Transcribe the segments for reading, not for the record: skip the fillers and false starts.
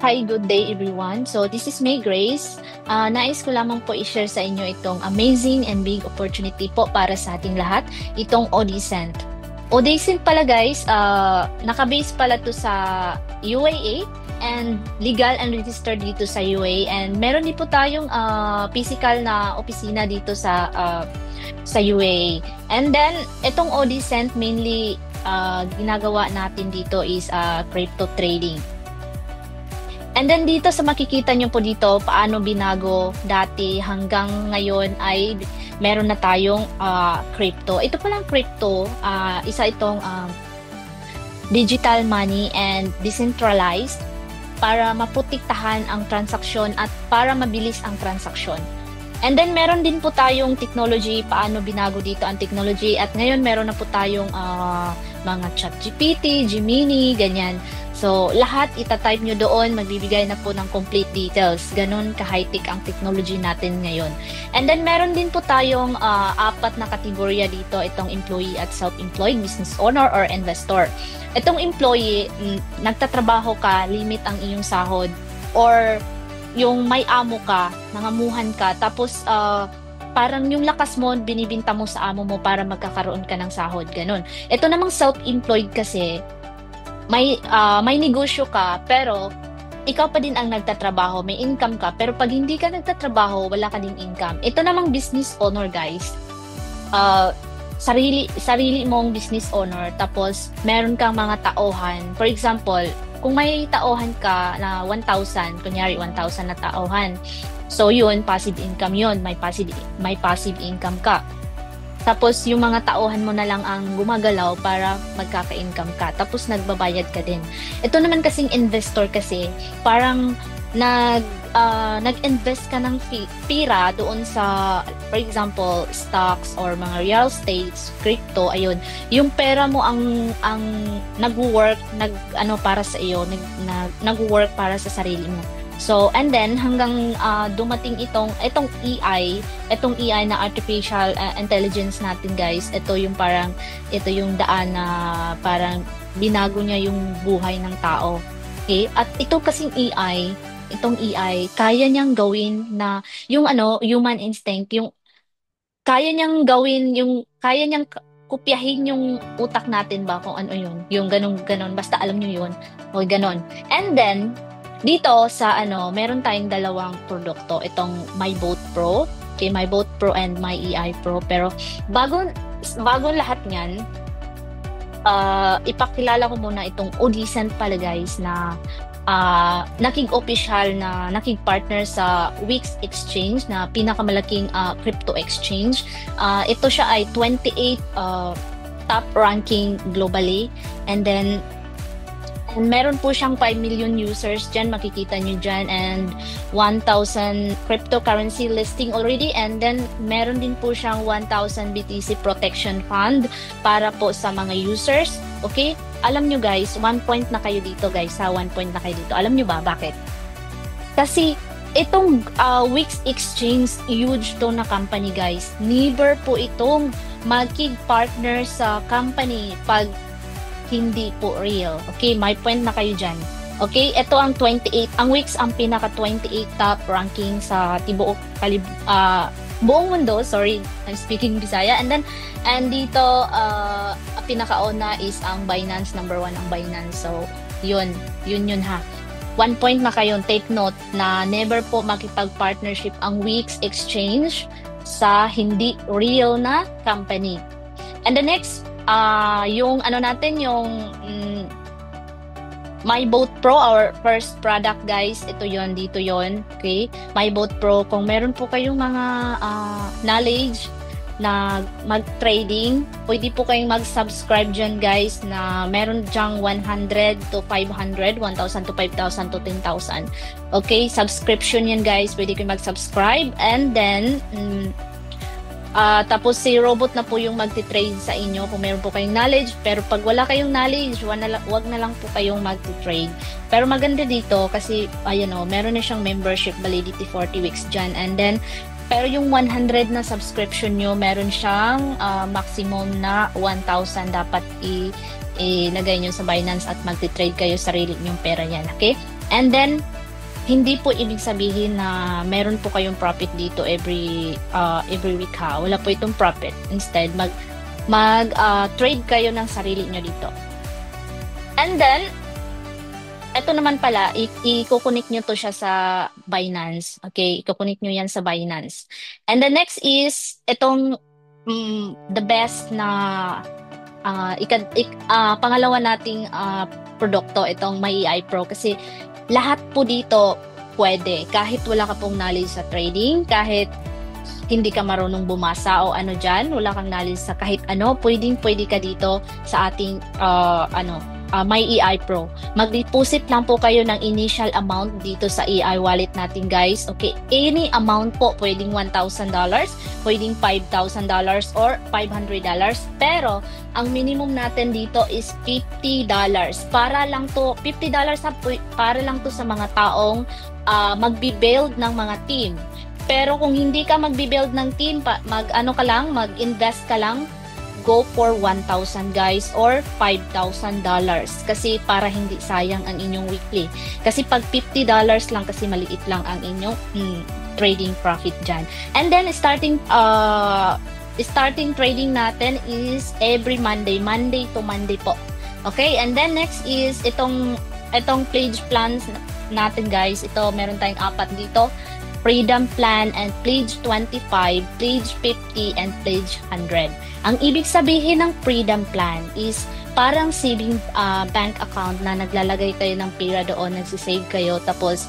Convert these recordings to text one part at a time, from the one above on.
Hi, good day everyone. So this is May Grace. Nais ko lamang po i-share sa inyo itong amazing and big opportunity po para sa ating lahat, itong Odicent. Odicent pala guys, nakabase pala to sa UAE and legal and registered dito sa UAE, and meron din po tayong physical na opisina dito sa UAE. And then itong Odicent mainly ginagawa natin dito is crypto trading. And then dito sa makikita nyo po dito, paano binago dati hanggang ngayon ay meron na tayong crypto. Ito palang crypto, isa itong digital money and decentralized para maputiktahan ang transaksyon at para mabilis ang transaksyon. And then meron din po tayong technology, paano binago dito ang technology, at ngayon meron na po tayong mga ChatGPT, Gemini, ganyan. So, lahat itatype nyo doon, magbibigay na po ng complete details. Ganun ka-high-tech ang technology natin ngayon. And then, meron din po tayong 4 na kategorya dito, itong employee at self-employed, business owner or investor. Itong employee, nagtatrabaho ka, limit ang iyong sahod, or yung may amo ka, nangamuhan ka, tapos parang yung lakas mo, binibinta mo sa amo mo para magkakaroon ka ng sahod, ganun. Ito namang self-employed kasi, may negosyo ka, pero ikaw pa din ang nagtatrabaho, may income ka, pero pag hindi ka nagtatrabaho, wala ka ding income. Ito namang business owner, guys. Sarili mong business owner, tapos meron kang mga tauhan. For example, kung may tauhan ka na 1,000, kunyari 1,000 na tauhan, so yun, passive income yun, may passive income ka. Tapos yung mga tauhan mo na lang ang gumagalaw para magkaka-income ka. Tapos nagbabayad ka din. Ito naman kasing investor kasi, parang nag-invest ka ng pira doon sa, for example, stocks or mga real estates, crypto, ayun. Yung pera mo ang nag-work, para sa iyo, nag-work para sa sarili mo. So, and then hanggang dumating itong AI na artificial intelligence natin, guys. Ito yung daan na parang binago niya yung buhay ng tao. Okay? At itong AI, kaya niyang gawin na yung human instinct, yung kaya niyang gawin, kaya niyang kopyahin yung utak natin ba kung ano yun. Yung ganun, basta alam niyo yun. O ganun. And then dito sa meron tayong dalawang produkto, itong MyBoat Pro, okay, MyBoat Pro and MyEI Pro. Pero bago lahat niyan, ipakilala ko muna itong Odicent pala, guys, na naging-official na naging-partner sa Wix Exchange, na pinakamalaking crypto exchange. Ito siya ay 28 top ranking globally, and then meron po siyang 5 million users dyan, makikita nyo dyan, and 1,000 cryptocurrency listing already, and then meron din po siyang 1,000 BTC protection fund para po sa mga users. Okay? Alam nyo, guys, 1 point na kayo dito, guys, 1 point na kayo dito. Alam nyo ba bakit? Kasi itong Wix Exchange, huge to na company, guys. Never po itong magkig-partner sa company pag hindi po real. Okay, may point na kayo dyan. Okay, ito ang 28. Ang Wix ang pinaka 28 top ranking sa buong mundo. Sorry, I'm speaking Bisaya. And dito, pinakauna is ang Binance, number 1 ang Binance. So, yun ha. 1 point na kayo, take note na never po makipag-partnership ang Wix Exchange sa hindi real na company. And the next, yung yung MyBoat Pro, our first product, guys. Ito yon, dito yon. Okay, MyBoat Pro, kung meron po kayong mga knowledge na mag-trading, pwede po kayong mag-subscribe dyan, guys, na meron dyang 100 to 500, 1,000 to 5,000 to 10,000. Okay, subscription yan, guys. Pwede kayong mag-subscribe, and then tapos si robot na po yung magti-trade sa inyo kung meron po kayong knowledge. Pero pag wala kayong knowledge, wag na lang po kayong magti-trade. Pero maganda dito kasi meron na siyang membership validity 40 weeks dyan. And then pero yung 100 na subscription nyo, meron siyang maximum na 1,000 dapat ilagay nyo sa Binance at magti-trade kayo sarili nyong pera yan. Okay? And then hindi po ibig sabihin na meron po kayong profit dito every week ha. Wala po itong profit. Instead, trade kayo ng sarili nyo dito. And then, ito naman pala, i-connect nyo to siya sa Binance. Okay, i-connect nyo yan sa Binance. And the next is, itong the best na pangalawa nating produkto, itong MyEI Pro. Kasi lahat po dito pwede. Kahit wala ka pong knowledge sa trading, kahit hindi ka marunong bumasa o ano dyan, wala kang knowledge sa kahit ano, pwede ka dito sa ating MyEI Pro. Mag-deposit lang po kayo ng initial amount dito sa EI wallet natin, guys. Okay, any amount po, pwedeng $1,000, pwedeng $5,000 or $500. Pero ang minimum natin dito is $50. Para lang to sa mga taong magbi-build ng mga team. Pero kung hindi ka magbi-build ng team, mag-invest ka lang, go for 1,000 guys or $5,000 kasi para hindi sayang ang inyong weekly. Kasi pag $50 lang kasi maliit lang ang inyong trading profit dyan. And then starting trading natin is every Monday to Monday po. Okay, and then next is itong pledge plans natin, guys. Ito meron tayong 4 dito. Freedom Plan and Pledge 25, Pledge 50, and Pledge 100. Ang ibig sabihin ng Freedom Plan is parang saving bank account na naglalagay kayo ng pera doon, nagsisave kayo, tapos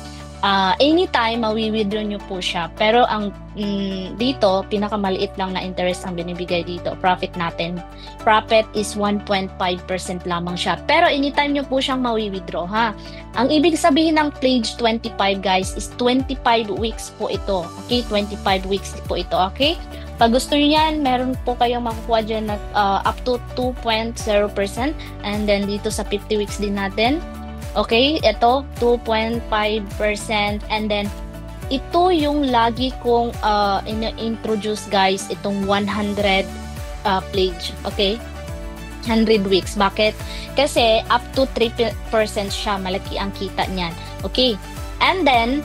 anytime mawi-withdraw nyo po siya. Pero ang dito, pinakamaliit lang na interest ang binibigay dito. Profit natin. Profit is 1.5% lamang siya. Pero anytime nyo po siyang mawi-withdraw, ha. Ang ibig sabihin ng Pledge 25, guys, is 25 weeks po ito. Okay? 25 weeks po ito. Okay? Pag gusto nyo yan, meron po kayong makukuha dyan na up to 2.0%. And then dito sa 50 weeks din natin. Okay, ito 2.5%, and then ito yung lagi kong introduce, guys, itong 100 pledge. Okay, 100 weeks. Bakit? Kasi up to 3% siya, malaki ang kita niyan. Okay, and then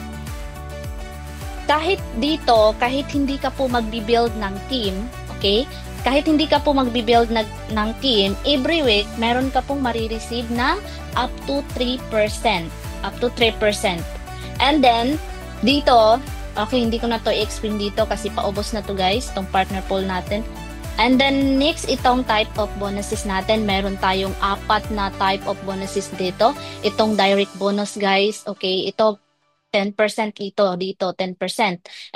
kahit hindi ka po magbi-build ng team, okay, kahit hindi ka po magbi-build ng team, every week, meron ka pong marireceive na up to 3%. Up to 3%. And then, dito, okay, hindi ko na to i-explain dito kasi paubos na to, guys, itong partner poll natin. And then, next, itong type of bonuses natin. Meron tayong 4 na type of bonuses dito. Itong direct bonus, guys. Okay, ito, 10% dito 10%.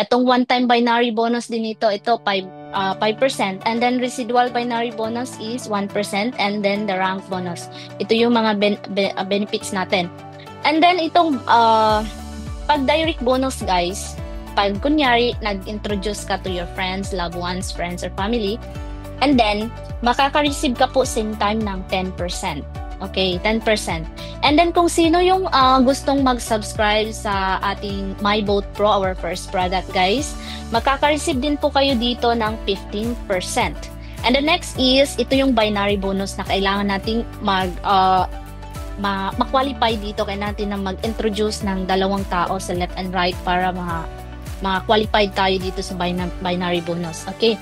Itong one-time binary bonus din ito 5%. And then residual binary bonus is 1%. And then the rank bonus. Ito yung mga benefits natin. And then itong pag direct bonus, guys, pag kunyari nag-introduce ka to your friends, loved ones, friends, or family, and then makaka-receive ka po same time ng 10%. Okay, 10%. And then kung sino yung gustong mag-subscribe sa ating MyBoat Pro, our first product, guys, makaka-receive din po kayo dito ng 15%. And the next is, ito yung binary bonus na kailangan nating ma-qualify dito. Kaya natin na mag-introduce ng 2 tao sa left and right para ma-qualified tayo dito sa binary bonus. Okay.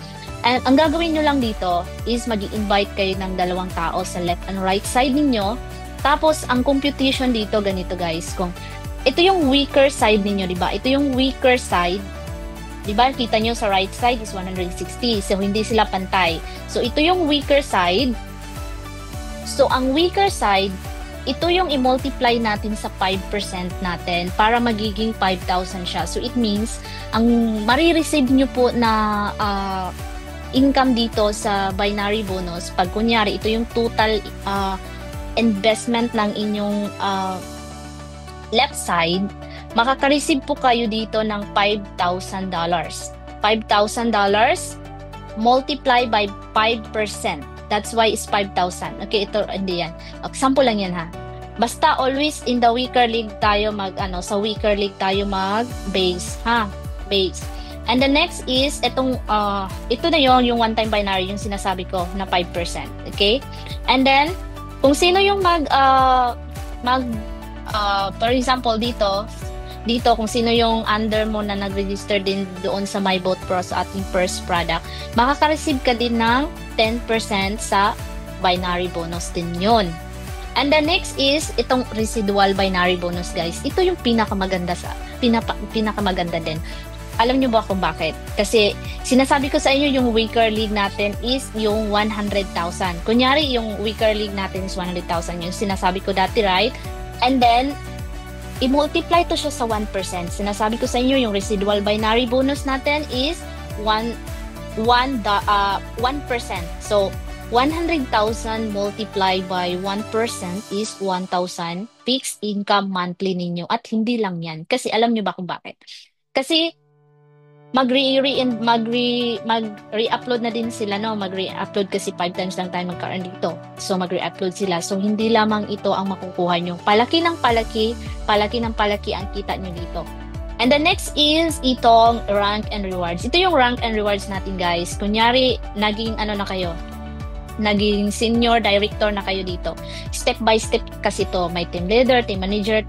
And ang gagawin nyo lang dito is mag-invite kayo ng 2 tao sa left and right side ninyo. Tapos, ang computation dito, ganito, guys. Kung ito yung weaker side ninyo, di ba? Ito yung weaker side. Di ba? Kita nyo sa right side is 160. So, hindi sila pantay. So, ito yung weaker side. So, ang weaker side, ito yung i-multiply natin sa 5% natin para magiging 5,000 siya. So, it means, ang marireceive nyo po na income dito sa binary bonus, pag kunyari, ito yung total investment ng inyong left side, makaka-receive po kayo dito ng $5,000. $5,000 multiply by 5%. That's why it's 5,000. Okay, ito, hindi yan. Example lang yan, ha. Basta always in the weaker league tayo sa weaker league tayo mag-base, ha? Base. And the next is, ito na yung one-time binary, yung sinasabi ko na 5%. Okay? And then, kung sino yung for example, dito, dito kung sino yung under mo na nag-register din doon sa My Boat Pro sa ating first product, makaka-receive ka din ng 10% sa binary bonus din yun. And the next is itong residual binary bonus, guys. Ito yung pinakamaganda pinakamaganda din. Alam nyo ba kung bakit? Kasi sinasabi ko sa inyo yung weaker league natin is yung 100,000. Kunyari yung weaker league natin is 100,000. Yung sinasabi ko dati, right? And then, i-multiply to siya sa 1%. Sinasabi ko sa inyo yung residual binary bonus natin is 1%. So, 100,000 multiplied by 1% is 1,000 fixed income monthly ninyo. At hindi lang yan. Kasi alam nyo ba kung bakit? Kasi mag-re-upload na din sila, no? Mag-re-upload kasi 5 times lang tayo magka-earn dito. So, mag-re-upload sila. So, hindi lamang ito ang makukuha nyo. Palaki ng palaki ang kita nyo dito. And the next is itong rank and rewards. Ito yung rank and rewards natin, guys. Kunyari, naging senior director na kayo dito. Step by step kasi to. May team leader, team manager,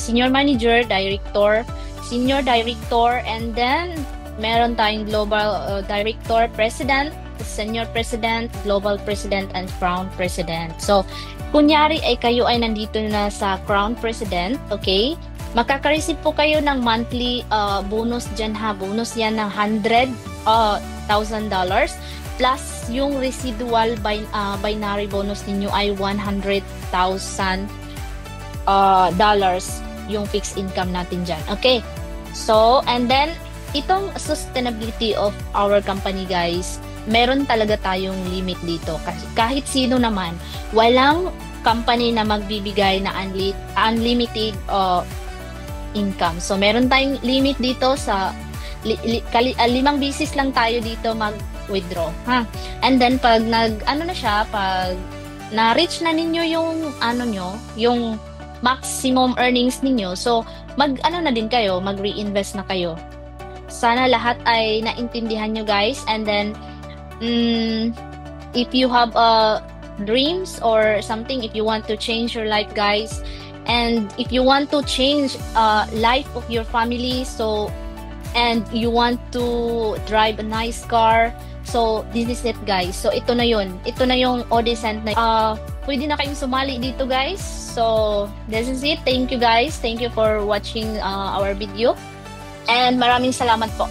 senior manager, director, senior director, and then meron tayong global director, president, senior president, global president, and crown president. So, kunyari ay kayo ay nandito na sa crown president, okay? Makaka-receive po kayo ng monthly bonus dyan ha. Bonus yan ng $100,000 plus yung residual binary bonus ninyo ay $100,000 yung fixed income natin dyan. Okay. So, and then, itong sustainability of our company, guys, meron talaga tayong limit dito. Kasi kahit sino naman, walang company na magbibigay na unlimited income. So, meron tayong limit dito sa 5 bisis lang tayo dito mag-withdraw. Ha? And then, pag pag na-reach na ninyo yung yung maximum earnings ninyo, so na din kayo, mag-reinvest na kayo. Sana lahat ay naintindihan nyo, guys. And then if you have dreams or something, if you want to change your life, guys, and if you want to change life of your family, so and you want to drive a nice car, so this is it, guys. So ito na yung Odyscent na pwede na kayong sumali dito, guys. So this is it. Thank you, guys. Thank you for watching our video. And maraming salamat po.